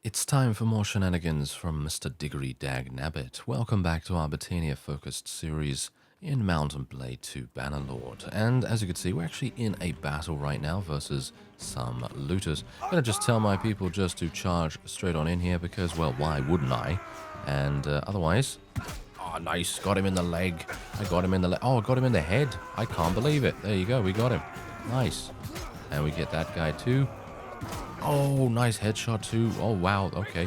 It's time for more shenanigans from Mr. Diggory Dag Nabbit. Welcome back to our Battania-focused series in Mount and Blade 2 Bannerlord. And as you can see, we're actually in a battle right now versus some looters. I'm going to just tell my people just to charge straight on in here because, well, why wouldn't I? And otherwise... Oh, nice. Got him in the leg. I got him in the leg. Oh, I got him in the head. I can't believe it. There you go. We got him. Nice. And we get that guy too. Oh, nice headshot too. Oh, wow. Okay.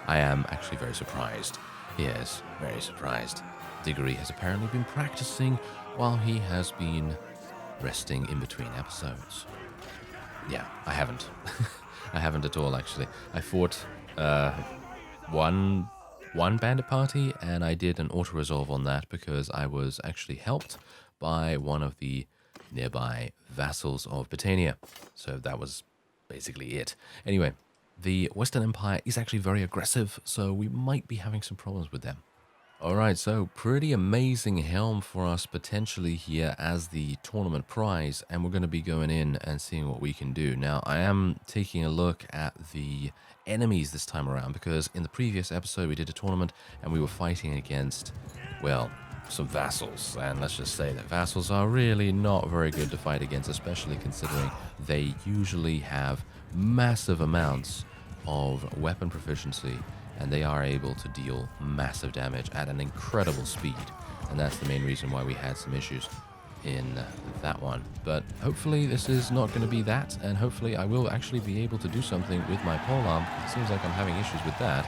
I am actually very surprised. Yes, very surprised. Diggory has apparently been practicing while he has been resting in between episodes. Yeah, I haven't. I haven't at all, actually. I fought one bandit party, and I did an auto-resolve on that because I was actually helped by one of the nearby vassals of Battania. So that was basically it. Anyway, the Western Empire is actually very aggressive, so we might be having some problems with them. Alright, so pretty amazing helm for us potentially here as the tournament prize, and we're going to be going in and seeing what we can do. Now, I am taking a look at the enemies this time around, because in the previous episode we did a tournament and we were fighting against, well, some vassals, and let's just say that vassals are really not very good to fight against, especially considering they usually have massive amounts of weapon proficiency, and they are able to deal massive damage at an incredible speed, and that's the main reason why we had some issues in that one. But hopefully this is not going to be that, and hopefully I will actually be able to do something with my polearm. It seems like I'm having issues with that,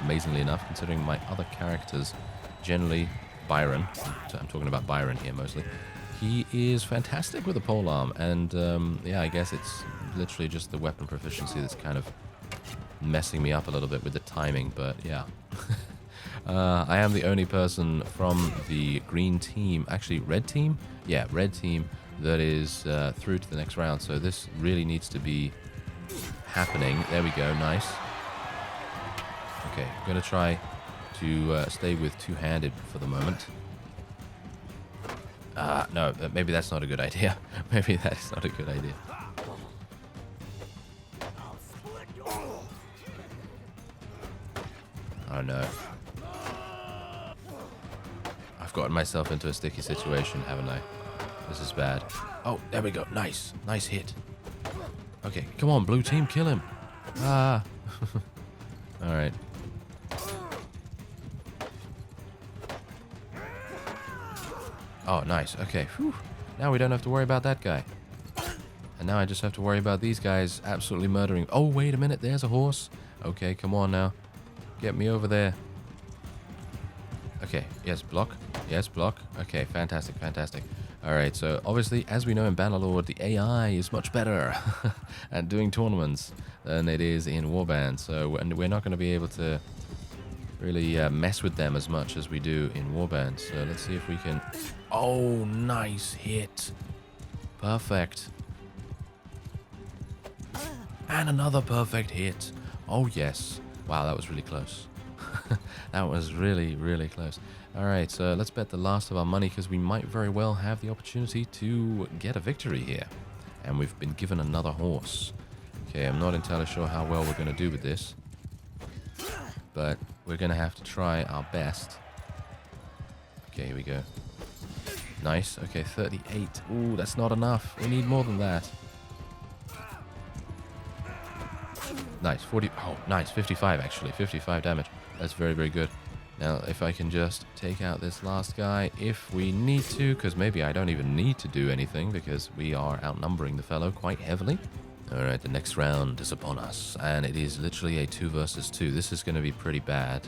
amazingly enough, considering my other characters, generally Byron, I'm talking about Byron here mostly, he is fantastic with a polearm, and yeah, I guess it's literally just the weapon proficiency that's kind of messing me up a little bit with the timing, but yeah. I am the only person from the green team, actually red team? Yeah, red team, that is through to the next round, so this really needs to be happening. There we go, nice. Okay, I'm going to try to stay with two-handed for the moment. No, maybe that's not a good idea. Maybe that's not a good idea. Oh no. I've gotten myself into a sticky situation, haven't I? This is bad. Oh, there we go. Nice. Nice hit. Okay, come on, blue team, kill him. Ah. Alright. Oh, nice. Okay. Whew. Now we don't have to worry about that guy. And now I just have to worry about these guys absolutely murdering. Oh, wait a minute. There's a horse. Okay, come on now. Get me over there. Okay. Yes, block. Yes, block. Okay, fantastic, fantastic. Alright, so obviously, as we know in Bannerlord, the AI is much better at doing tournaments than it is in Warband. So we're not going to be able to really mess with them as much as we do in Warband. So let's see if we can... Oh, nice hit. Perfect. And another perfect hit. Oh, yes. Wow, that was really close. That was really, really close. Alright, so let's bet the last of our money because we might very well have the opportunity to get a victory here. And we've been given another horse. Okay, I'm not entirely sure how well we're going to do with this, but we're going to have to try our best. Okay, here we go. Nice. Okay, 38. Ooh, that's not enough. We need more than that. Nice. 40. Oh, nice. 55, actually. 55 damage. That's very, very good. Now, if I can just take out this last guy, if we need to, because maybe I don't even need to do anything, because we are outnumbering the fellow quite heavily. Alright, the next round is upon us, and it is literally a 2 versus 2. This is going to be pretty bad,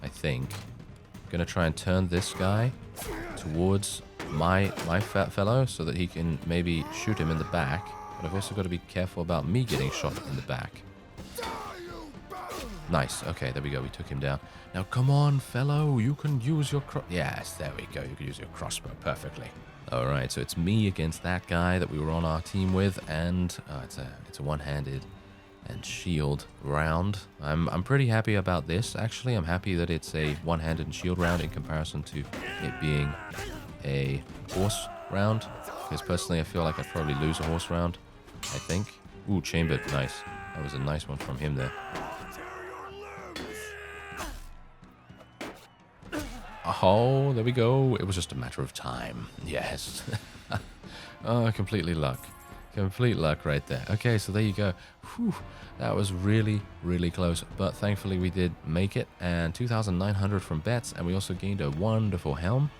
I think. I'm going to try and turn this guy towards my fat fellow so that he can maybe shoot him in the back, but I've also got to be careful about me getting shot in the back. Nice. Okay, there we go. We took him down. Now, come on, fellow. You can use your Yes, there we go. You can use your crossbow perfectly. All right, so it's me against that guy that we were on our team with, and it's a one-handed and shield round. I'm pretty happy about this, actually. I'm happy that it's a one-handed and shield round in comparison to it being a horse round, because personally I feel like I'd probably lose a horse round, I think. Ooh, chambered. Nice. That was a nice one from him there. Oh, there we go. It was just a matter of time. Yes. Oh, completely luck. Complete luck right there. Okay, so there you go. Whew, that was really, really close. But thankfully we did make it. And 2,900 from bets. And we also gained a wonderful helm.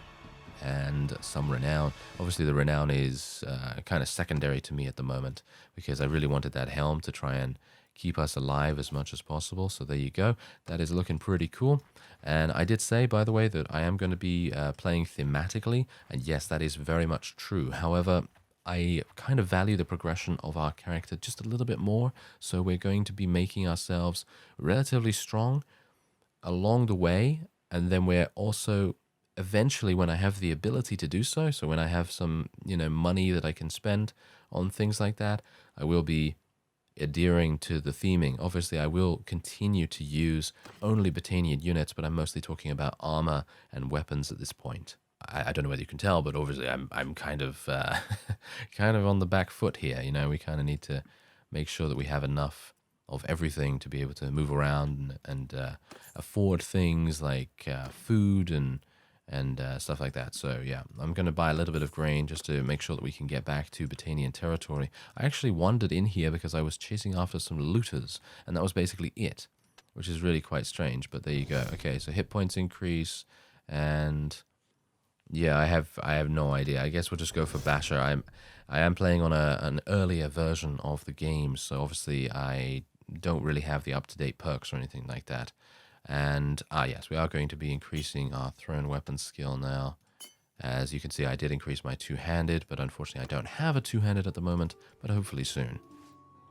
And some renown. Obviously the renown is kind of secondary to me at the moment. Because I really wanted that helm to try and keep us alive as much as possible. So there you go. That is looking pretty cool. And I did say, by the way, that I am going to be playing thematically. And yes, that is very much true. However, I kind of value the progression of our character just a little bit more. So we're going to be making ourselves relatively strong along the way. And then we're also eventually, when I have the ability to do so, so when I have some, money that I can spend on things like that, I will be adhering to the theming. Obviously, I will continue to use only Battanian units, but I'm mostly talking about armor and weapons at this point. I don't know whether you can tell, but obviously I'm kind of kind of on the back foot here. We kind of need to make sure that we have enough of everything to be able to move around and afford things like food and stuff like that. So yeah, I'm going to buy a little bit of grain just to make sure that we can get back to Battanian territory. I actually wandered in here because I was chasing after some looters, and that was basically it, which is really quite strange, but there you go. Okay, so hit points increase, and yeah, I have no idea. I guess we'll just go for Basher. I am playing on an earlier version of the game, so obviously I don't really have the up-to-date perks or anything like that. And, yes, we are going to be increasing our thrown weapon skill now. As you can see, I did increase my two-handed, but unfortunately I don't have a two-handed at the moment, but hopefully soon.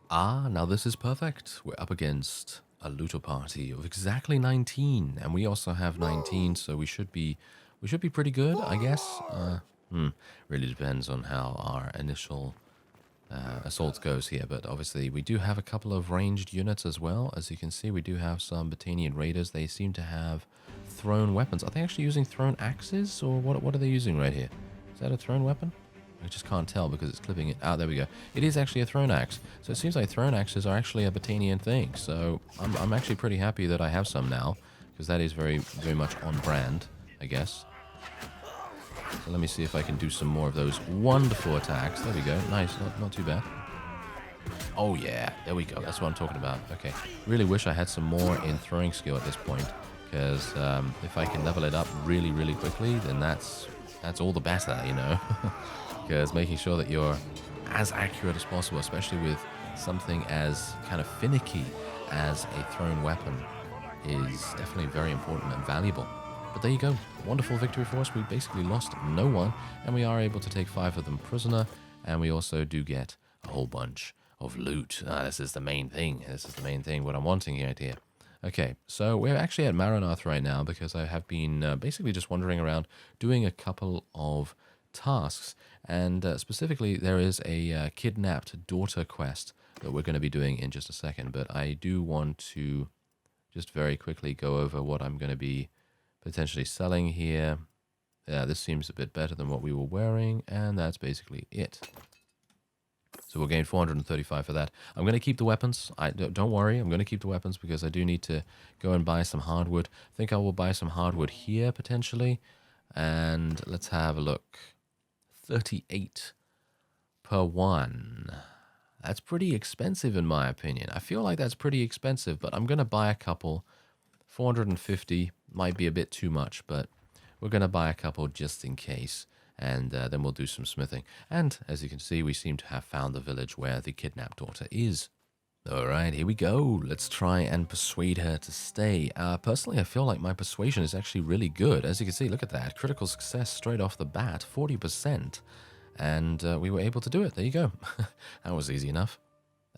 Now this is perfect. We're up against a looter party of exactly 19, and we also have 19, so we should be pretty good, I guess. Really depends on how our initial assault goes here, but obviously we do have a couple of ranged units as well. As you can see, we do have some Battanian raiders. They seem to have thrown weapons. Are they actually using thrown axes, or what are they using right here? Is that a thrown weapon? I just can't tell because it's clipping it. There we go. It is actually a thrown axe. So it seems like thrown axes are actually a Battanian thing. So I'm actually pretty happy that I have some now, because that is very, very much on brand, I guess. So let me see if I can do some more of those wonderful attacks. There we go. Nice. Not too bad. Oh, yeah. There we go. That's what I'm talking about. Okay. Really wish I had some more in throwing skill at this point, because if I can level it up really, really quickly, then that's all the better, Because making sure that you're as accurate as possible, especially with something as kind of finicky as a thrown weapon, is definitely very important and valuable. But there you go. Wonderful victory for us. We basically lost no one, and we are able to take 5 of them prisoner, and we also do get a whole bunch of loot. This is the main thing. What I'm wanting right here. Okay, so we're actually at Maranath right now because I have been basically just wandering around doing a couple of tasks, and specifically there is a kidnapped daughter quest that we're going to be doing in just a second, but I do want to just very quickly go over what I'm going to be potentially selling here. Yeah, this seems a bit better than what we were wearing, and that's basically it. So we'll gain 435 for that. I'm going to keep the weapons. Don't worry, I'm going to keep the weapons because I do need to go and buy some hardwood. I think I will buy some hardwood here, potentially. And let's have a look. 38 per one. That's pretty expensive in my opinion. I feel like that's pretty expensive, but I'm going to buy a couple. 450 might be a bit too much, but we're going to buy a couple just in case, and then we'll do some smithing. And as you can see, we seem to have found the village where the kidnapped daughter is. All right, here we go. Let's try and persuade her to stay. Personally, I feel like my persuasion is actually really good. As you can see, look at that. Critical success straight off the bat, 40%. And we were able to do it. There you go. That was easy enough.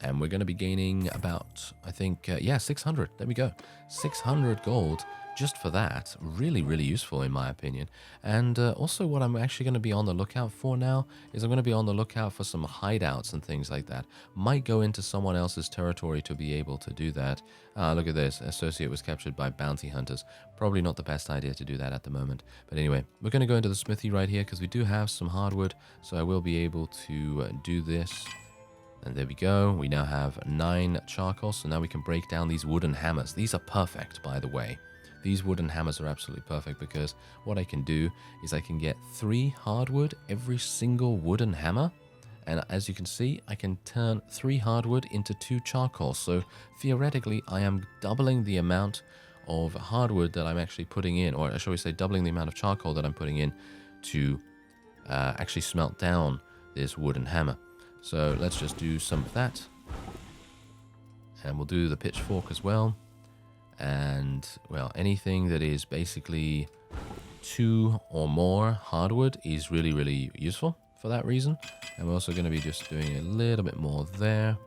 And we're going to be gaining about, I think, 600. There we go. 600 gold just for that. Really, really useful in my opinion. And also what I'm actually going to be on the lookout for now is I'm going to be on the lookout for some hideouts and things like that. Might go into someone else's territory to be able to do that. Look at this. Associate was captured by bounty hunters. Probably not the best idea to do that at the moment. But anyway, we're going to go into the smithy right here because we do have some hardwood. So I will be able to do this. And there we go. We now have 9 charcoal, so now we can break down these wooden hammers. These are perfect, by the way. These wooden hammers are absolutely perfect because what I can do is I can get 3 hardwood every single wooden hammer. And as you can see, I can turn 3 hardwood into 2 charcoal. So theoretically, I am doubling the amount of hardwood that I'm actually putting in, or shall we say doubling the amount of charcoal that I'm putting in to actually smelt down this wooden hammer. So let's just do some of that. And we'll do the pitchfork as well. And, well, anything that is basically 2 or more hardwood is really, really useful for that reason. And we're also going to be just doing a little bit more there.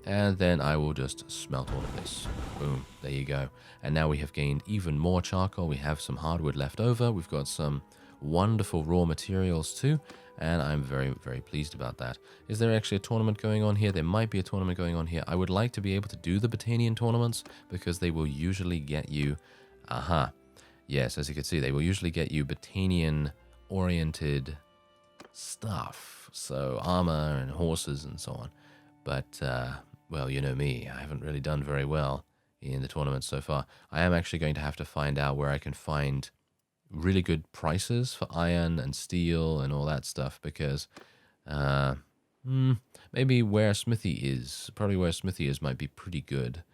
And then I will just smelt all of this. Boom, there you go. And now we have gained even more charcoal. We have some hardwood left over. We've got some wonderful raw materials too. And I'm very, very pleased about that. Is there actually a tournament going on here? There might be a tournament going on here. I would like to be able to do the Battanian tournaments because they will usually get you... Yes, as you can see, they will usually get you Battanian-oriented stuff. So armor and horses and so on. But, well, you know me. I haven't really done very well in the tournament so far. I am actually going to have to find out where I can find really good prices for iron and steel and all that stuff because maybe where Smithy is, probably where Smithy is might be pretty good.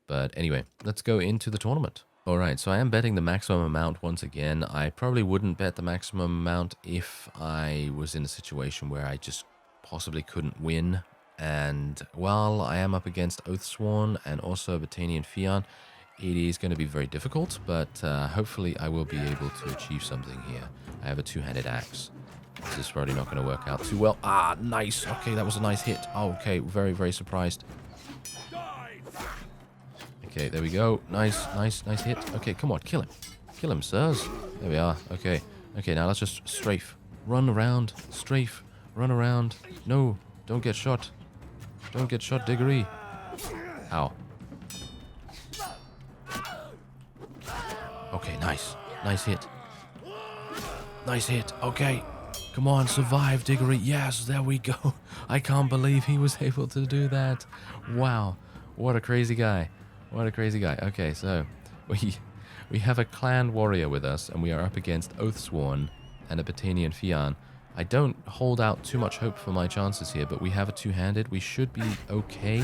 But anyway, let's go into the tournament. Alright, so I am betting the maximum amount once again. I probably wouldn't bet the maximum amount if I was in a situation where I just possibly couldn't win. And while I am up against Oathsworn and also Battanian Fian, it is going to be very difficult, but hopefully I will be able to achieve something here. I have a 2-handed axe. This is probably not going to work out too well. Ah, nice. Okay, that was a nice hit. Oh, okay, very, very surprised. Okay, there we go. Nice, nice, nice hit. Okay, come on, kill him. Kill him, sirs. There we are. Okay. Okay, now let's just strafe. Run around. Strafe. Run around. No, don't get shot. Don't get shot, Diggory. Ow. Okay, nice. Nice hit. Nice hit. Okay. Come on, survive, Diggory. Yes, there we go. I can't believe he was able to do that. Wow. What a crazy guy. What a crazy guy. Okay, so we have a clan warrior with us, and we are up against Oathsworn and a Battanian Fian. I don't hold out too much hope for my chances here, but we have a 2-handed. We should be okay.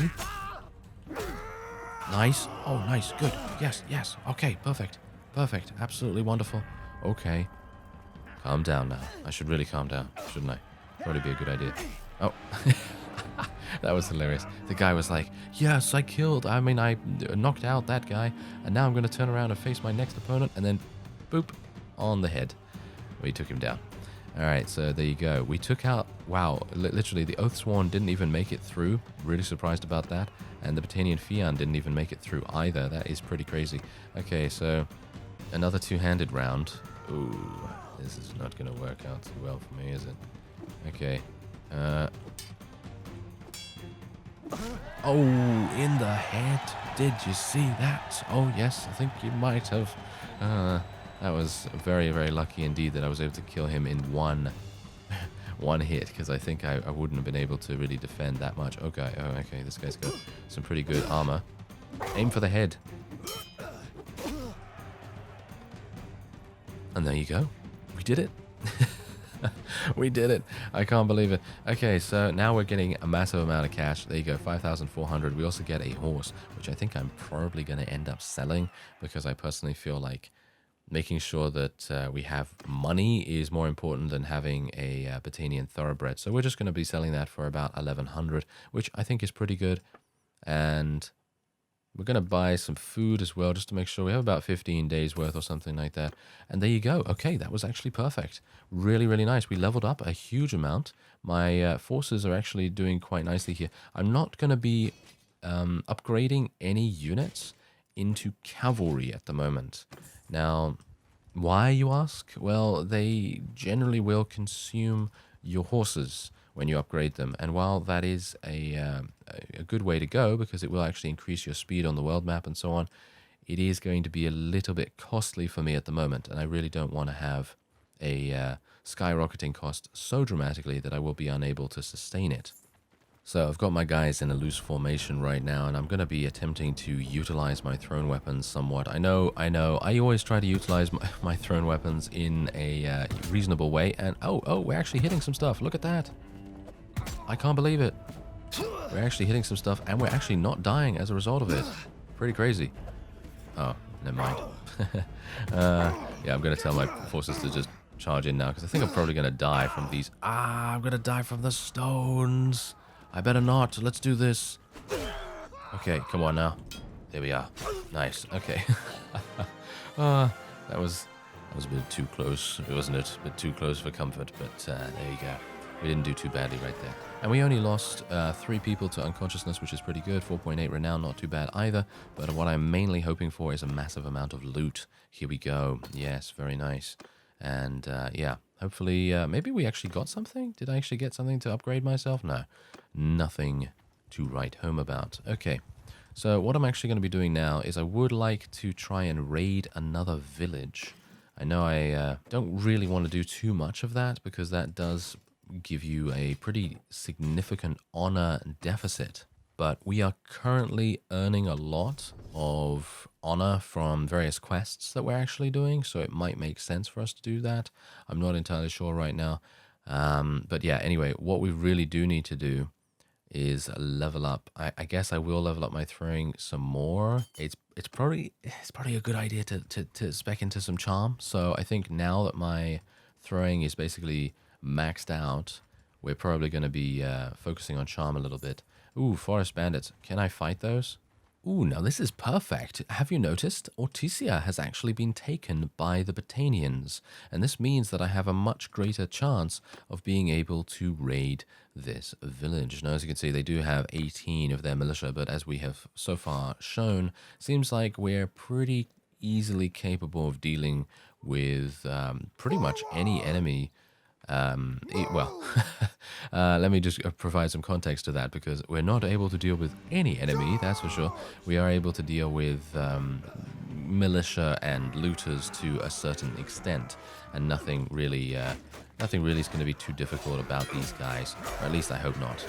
Nice. Oh, nice. Good. Yes, yes. Okay, perfect. Perfect. Absolutely wonderful. Okay. Calm down now. I should really calm down, shouldn't I? Probably be a good idea. Oh. That was hilarious. The guy was like, yes, I knocked out that guy, and now I'm going to turn around and face my next opponent, and then, boop, on the head. We took him down. Alright, so there you go. We took out, wow, literally the Oathsworn didn't even make it through. Really surprised about that. And the Battanian Fian didn't even make it through either. That is pretty crazy. Okay, so another 2-handed round. Ooh, this is not going to work out too well for me, is it? Okay. Oh, in the head. Did you see that? Oh, yes, I think you might have. That was very, very lucky indeed that I was able to kill him in one hit, because I think I wouldn't have been able to really defend that much. Okay, oh, okay, this guy's got some pretty good armor. Aim for the head. And there you go. We did it. We did it. I can't believe it. Okay, so now we're getting a massive amount of cash. There you go, 5,400. We also get a horse, which I think I'm probably going to end up selling, because I personally feel like making sure that we have money is more important than having a Battanian thoroughbred. So we're just going to be selling that for about 1,100, which I think is pretty good. And we're going to buy some food as well, just to make sure we have about 15 days worth or something like that. And there you go. Okay, that was actually perfect. Really, really nice. We leveled up a huge amount. My forces are actually doing quite nicely here. I'm not going to be upgrading any units into cavalry at the moment. Now, why, you ask? Well, they generally will consume your horses when you upgrade them. And while that is a good way to go, because it will actually increase your speed on the world map and so on, it is going to be a little bit costly for me at the moment. And I really don't want to have a skyrocketing cost so dramatically that I will be unable to sustain it. So I've got my guys in a loose formation right now, and I'm going to be attempting to utilize my thrown weapons somewhat. I know. I always try to utilize my thrown weapons in a reasonable way. And oh, we're actually hitting some stuff. Look at that. I can't believe it. We're actually hitting some stuff, and we're actually not dying as a result of it. Pretty crazy. Oh, never mind. Yeah, I'm going to tell my forces to just charge in now, because I think I'm probably going to die from these. I'm going to die from the stones. I better not. Let's do this. Okay, come on now. There we are. Nice. Okay. That was a bit too close, wasn't it? A bit too close for comfort, but there you go. We didn't do too badly right there. And we only lost 3 people to unconsciousness, which is pretty good. 4.8 renown, not too bad either. But what I'm mainly hoping for is a massive amount of loot. Here we go. Yes, very nice. And yeah, hopefully, maybe we actually got something? Did I actually get something to upgrade myself? No, nothing to write home about. Okay, so what I'm actually going to be doing now is I would like to try and raid another village. I know I don't really want to do too much of that, because that does give you a pretty significant honor deficit. But we are currently earning a lot of honor from various quests that we're actually doing, so it might make sense for us to do that. I'm not entirely sure right now. But yeah, anyway, what we really do need to do is level up. I guess I will level up my throwing some more. It's probably a good idea to spec into some charm. So I think now that my throwing is basically maxed out, we're probably going to be focusing on charm a little bit. Ooh, forest bandits. Can I fight those? Ooh, now this is perfect. Have you noticed? Ortisia has actually been taken by the Battanians, and this means that I have a much greater chance of being able to raid this village. Now, as you can see, they do have 18 of their militia, but as we have so far shown, seems like we're pretty easily capable of dealing with pretty much any enemy. Well, let me just provide some context to that, because we're not able to deal with any enemy, that's for sure. We are able to deal with militia and looters to a certain extent, and nothing really is going to be too difficult about these guys, or at least I hope not.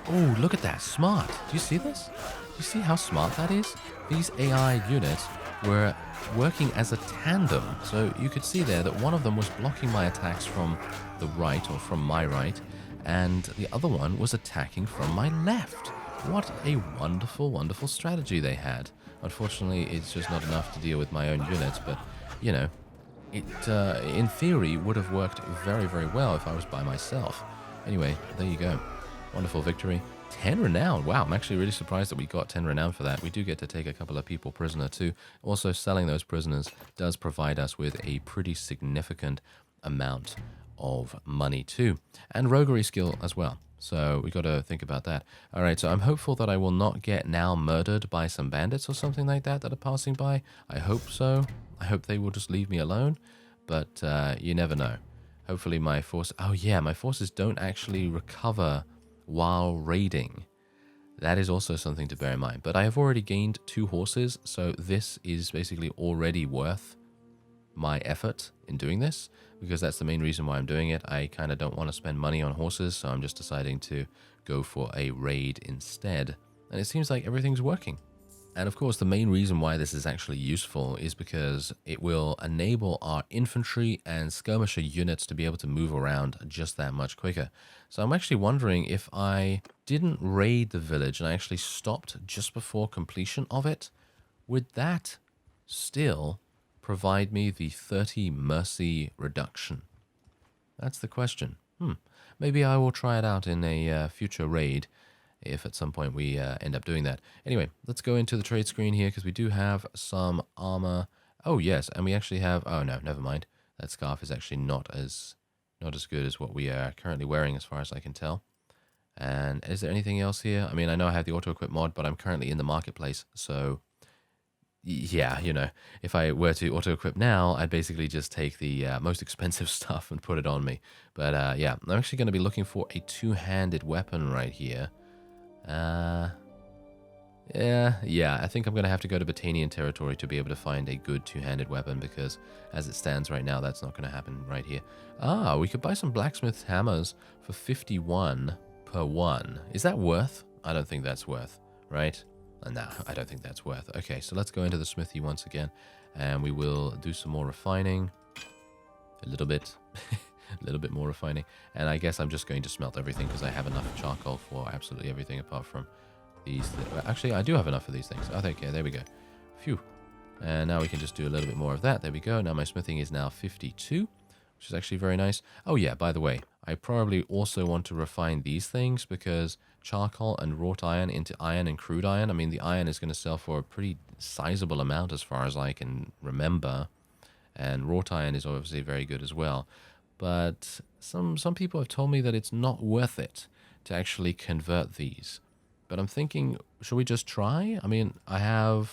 Oh, look at that, smart. Do you see this? Do you see how smart that is? These AI units were working as a tandem, so you could see there that one of them was blocking my attacks from the right, or from my right, and the other one was attacking from my left. What a wonderful, wonderful strategy they had. Unfortunately, it's just not enough to deal with my own units, but, you know, it, in theory, would have worked very, very well if I was by myself. Anyway, there you go. Wonderful victory. 10 renown. Wow, I'm actually really surprised that we got 10 renown for that. We do get to take a couple of people prisoner too. Also, selling those prisoners does provide us with a pretty significant amount of money too. And roguery skill as well. So we got to think about that. All right, so I'm hopeful that I will not get now murdered by some bandits or something like that are passing by. I hope so. I hope they will just leave me alone. But you never know. Hopefully my force... Oh yeah, my forces don't actually recover while raiding. That is also something to bear in mind. But I have already gained 2 horses, so this is basically already worth my effort in doing this, because that's the main reason why I'm doing it. I kind of don't want to spend money on horses, so I'm just deciding to go for a raid instead. And it seems like everything's working. And of course, the main reason why this is actually useful is because it will enable our infantry and skirmisher units to be able to move around just that much quicker. So I'm actually wondering, if I didn't raid the village and I actually stopped just before completion of it, would that still provide me the 30 mercy reduction? That's the question. Maybe I will try it out in a future raid, if at some point we end up doing that. Anyway, let's go into the trade screen here, because we do have some armor. Oh, yes, and we actually have... Oh, no, never mind. That scarf is actually not as good as what we are currently wearing, as far as I can tell. And is there anything else here? I mean, I know I have the auto-equip mod, but I'm currently in the marketplace, so... Yeah, you know, if I were to auto-equip now, I'd basically just take the most expensive stuff and put it on me. But yeah, I'm actually going to be looking for a 2-handed weapon right here. Yeah, Yeah, I think I'm going to have to go to Battanian territory to be able to find a good two-handed weapon, because as it stands right now, that's not going to happen right here. Ah, we could buy some blacksmith's hammers for 51 per one. Is that worth? I don't think that's worth, right? No, I don't think that's worth. Okay, so let's go into the smithy once again, and we will do some more refining. A little bit. A little bit more refining. And I guess I'm just going to smelt everything because I have enough charcoal for absolutely everything apart from these. Actually, I do have enough of these things. Oh, okay, there we go. Phew. And now we can just do a little bit more of that. There we go. Now my smithing is now 52, which is actually very nice. Oh yeah, by the way, I probably also want to refine these things because charcoal and wrought iron into iron and crude iron. I mean, the iron is going to sell for a pretty sizable amount as far as I can remember. And wrought iron is obviously very good as well. But some people have told me that it's not worth it to actually convert these. But I'm thinking, should we just try? I mean, how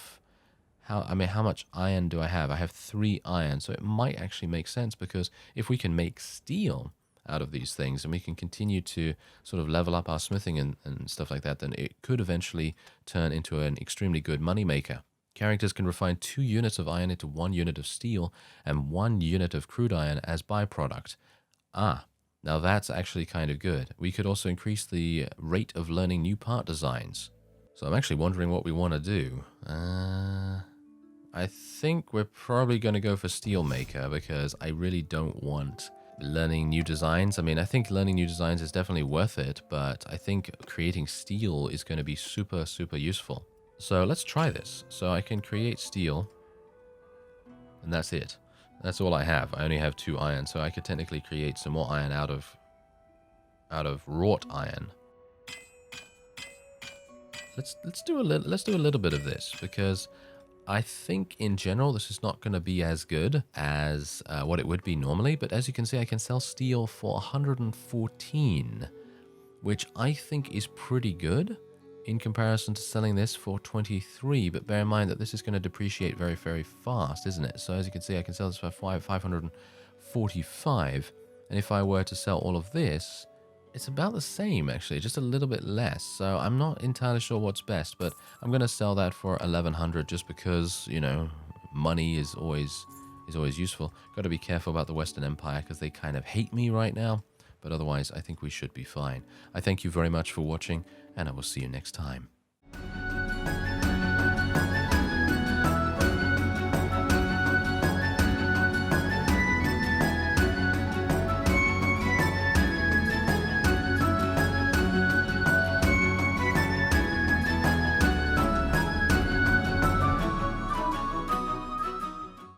much iron do I have? I have 3 iron, so it might actually make sense, because if we can make steel out of these things and we can continue to sort of level up our smithing and stuff like that, then it could eventually turn into an extremely good moneymaker. Characters can refine 2 units of iron into 1 unit of steel and 1 unit of crude iron as byproduct. Ah, now that's actually kind of good. We could also increase the rate of learning new part designs. So I'm actually wondering what we want to do. I think we're probably going to go for Steelmaker, because I really don't want learning new designs. I mean, I think learning new designs is definitely worth it, but I think creating steel is going to be super, super useful. So let's try this. So I can create steel, and that's it. That's all I have. I only have 2 iron, so I could technically create some more iron out of wrought iron. Let's do a little bit of this, because I think in general this is not going to be as good as what it would be normally. But as you can see, I can sell steel for 114, which I think is pretty good in comparison to selling this for 23, but bear in mind that this is going to depreciate very, very fast, isn't it? So as you can see, I can sell this for 545, and if I were to sell all of this, it's about the same, actually, just a little bit less. So I'm not entirely sure what's best, but I'm going to sell that for 1100 just because, you know, money is always useful. Got to be careful about the Western Empire because they kind of hate me right now. But otherwise, I think we should be fine. I thank you very much for watching, and I will see you next time.